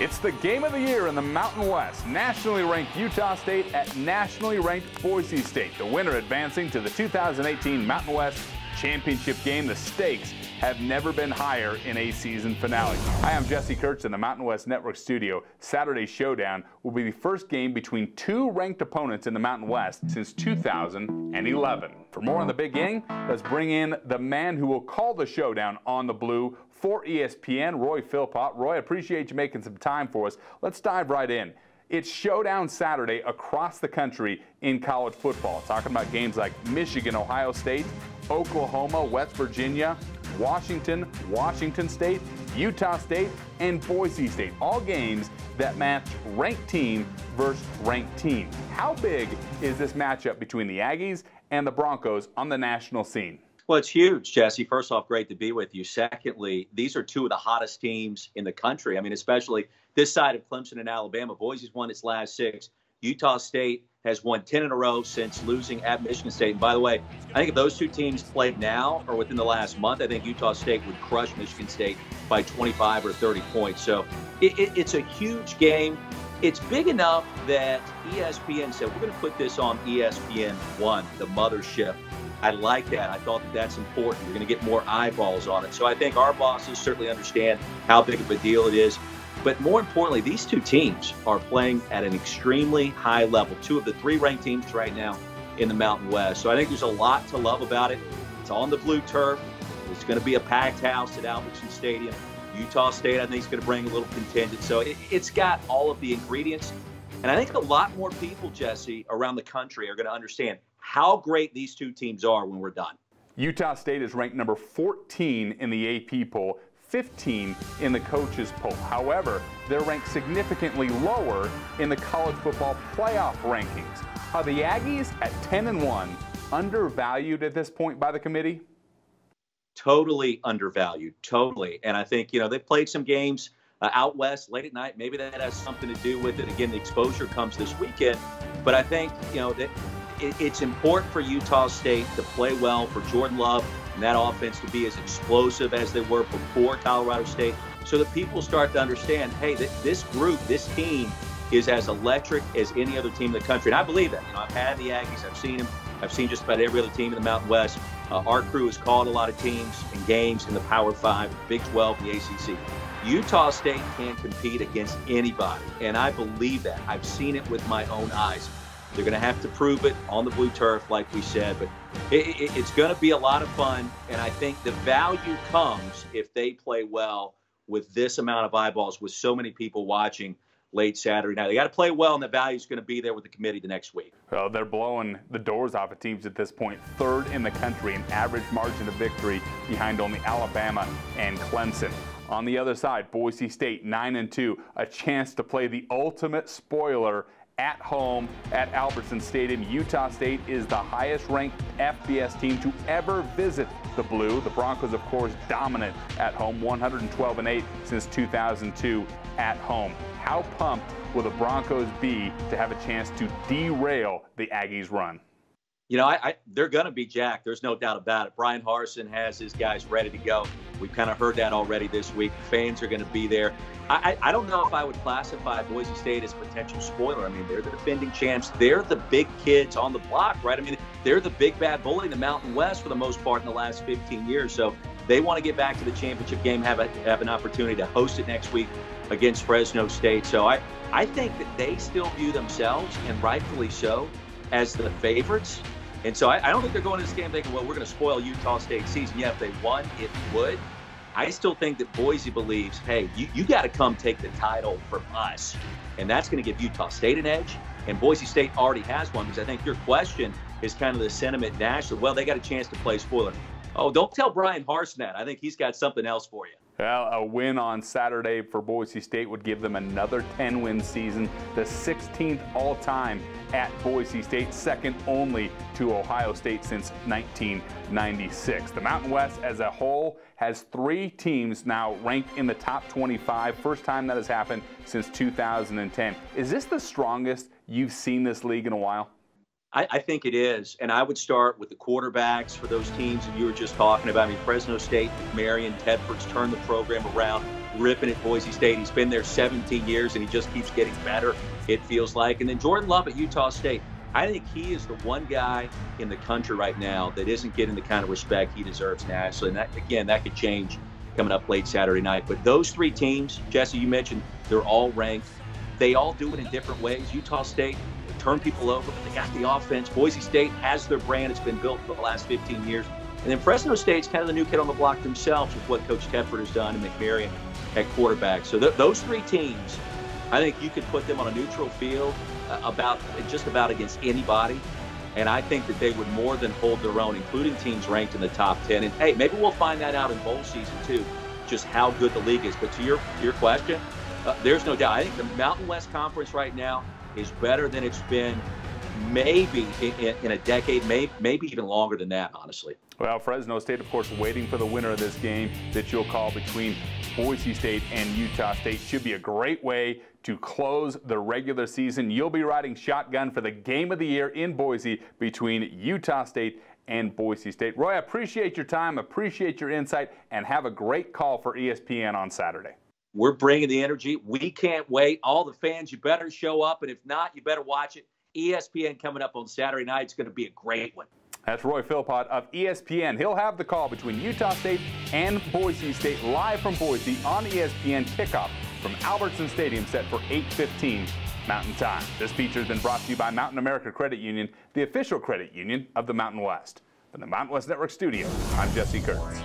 It's the game of the year in the Mountain West. Nationally ranked Utah State at nationally ranked Boise State. The winner advancing to the 2018 Mountain West Championship game. The stakes have never been higher in a season finale. Hi, I'm Jesse Kurtz in the Mountain West Network studio. Saturday's Showdown will be the first game between two ranked opponents in the Mountain West since 2011. For more on the big game, let's bring in the man who will call the Showdown on the blue for ESPN, Roy Philpott. Roy, I appreciate you making some time for us. Let's dive right in. It's Showdown Saturday across the country in college football. Talking about games like Michigan, Ohio State, Oklahoma, West Virginia, Washington, Washington State, Utah State, and Boise State. All games that match ranked team versus ranked team. How big is this matchup between the Aggies and the Broncos on the national scene? Well, it's huge, Jesse. First off, great to be with you. Secondly, these are two of the hottest teams in the country. I mean, especially this side of Clemson and Alabama. Boise's won its last 6. Utah State has won 10 in a row since losing at Michigan State. And by the way, I think if those two teams played now or within the last month, I think Utah State would crush Michigan State by 25 or 30 points. So it's a huge game. It's big enough that ESPN said, we're going to put this on ESPN1, the mothership. I like that. I thought that that's important. You're going to get more eyeballs on it. So I think our bosses certainly understand how big of a deal it is. But more importantly, these two teams are playing at an extremely high level. 2 of the 3 ranked teams right now in the Mountain West. So I think there's a lot to love about it. It's on the blue turf. It's going to be a packed house at Albertson Stadium. Utah State, I think, is going to bring a little contingent. So it's got all of the ingredients. And I think a lot more people, Jesse, around the country are going to understand how great these two teams are when we're done. Utah State is ranked number 14 in the AP poll, 15 in the coaches poll. However, they're ranked significantly lower in the college football playoff rankings. Are the Aggies at 10-1 undervalued at this point by the committee? Totally undervalued, totally. And I think, they played some games out west late at night. Maybe that has something to do with it. Again, the exposure comes this weekend. But I think, that it's important for Utah State to play well, for Jordan Love and that offense to be as explosive as they were before Colorado State, so that people start to understand, hey, this group, this team is as electric as any other team in the country. And I believe that. I've had the Aggies. I've seen them. I've seen just about every other team in the Mountain West. Our crew has called a lot of teams and games in the Power 5, the Big 12, the ACC. Utah State can't compete against anybody, and I believe that. I've seen it with my own eyes. They're going to have to prove it on the blue turf, like we said, but it's going to be a lot of fun, and I think the value comes if they play well with this amount of eyeballs, with so many people watching late Saturday night. They got to play well, and the value is going to be there with the committee the next week. Well, they're blowing the doors off of teams at this point, 3rd in the country in average margin of victory, behind only Alabama and Clemson. On the other side, Boise State 9-2, a chance to play the ultimate spoiler at home at Albertson Stadium. Utah State is the highest ranked FBS team to ever visit the Blue. The Broncos, of course, dominant at home, 112-8 since 2002 at home. How pumped will the Broncos be to have a chance to derail the Aggies' run? They're going to be jacked. There's no doubt about it. Brian Harsin has his guys ready to go. We've kind of heard that already this week. Fans are going to be there. I don't know if I would classify Boise State as a potential spoiler. I mean, they're the defending champs. They're the big kids on the block, right? I mean, they're the big bad bully in the Mountain West for the most part in the last 15 years. So they want to get back to the championship game, have an opportunity to host it next week against Fresno State. So I think that they still view themselves, and rightfully so, as the favorites. And so I don't think they're going to this game thinking, well, we're going to spoil Utah State's season. Yeah, if they won, it would. I still think that Boise believes, hey, you got to come take the title from us. And that's going to give Utah State an edge. And Boise State already has one, because I think your question is kind of the sentiment nationally. Well, they got a chance to play spoiler. Oh, don't tell Brian Harsin that. I think he's got something else for you. Well, a win on Saturday for Boise State would give them another 10-win season, the 16th all-time at Boise State, second only to Ohio State since 1996. The Mountain West as a whole has 3 teams now ranked in the top 25. First time that has happened since 2010. Is this the strongest you've seen this league in a while? I think it is. And I would start with the quarterbacks for those teams that you were just talking about. I mean, Fresno State, Marion, Tedford's turned the program around, ripping at Boise State. He's been there 17 years, and he just keeps getting better, it feels like. And then Jordan Love at Utah State. I think he is the one guy in the country right now that isn't getting the kind of respect he deserves nationally. And that, again, that could change coming up late Saturday night. But those three teams, Jesse, you mentioned, they're all ranked. They all do it in different ways. Utah State, they turn people over, but they got the offense. Boise State has their brand. It's been built for the last 15 years. And then Fresno State's kind of the new kid on the block themselves with what Coach Tedford has done and McMarion at quarterback. So those three teams, I think you could put them on a neutral field just about against anybody. And I think that they would more than hold their own, including teams ranked in the top 10. And, hey, maybe we'll find that out in bowl season, too, just how good the league is. But to your question, there's no doubt. I think the Mountain West Conference right now is better than it's been maybe in a decade, maybe even longer than that, honestly. Well, Fresno State, of course, waiting for the winner of this game that you'll call between Boise State and Utah State. Should be a great way to close the regular season. You'll be riding shotgun for the game of the year in Boise between Utah State and Boise State. Roy, I appreciate your time, appreciate your insight, and have a great call for ESPN on Saturday. We're bringing the energy. We can't wait. All the fans, you better show up, and if not, you better watch it. ESPN coming up on Saturday night. It's going to be a great one. That's Roy Philpott of ESPN. He'll have the call between Utah State and Boise State live from Boise on ESPN. Kickoff from Albertson Stadium set for 8:15 Mountain Time. This feature has been brought to you by Mountain America Credit Union, the official credit union of the Mountain West. From the Mountain West Network studio, I'm Jesse Kurtz.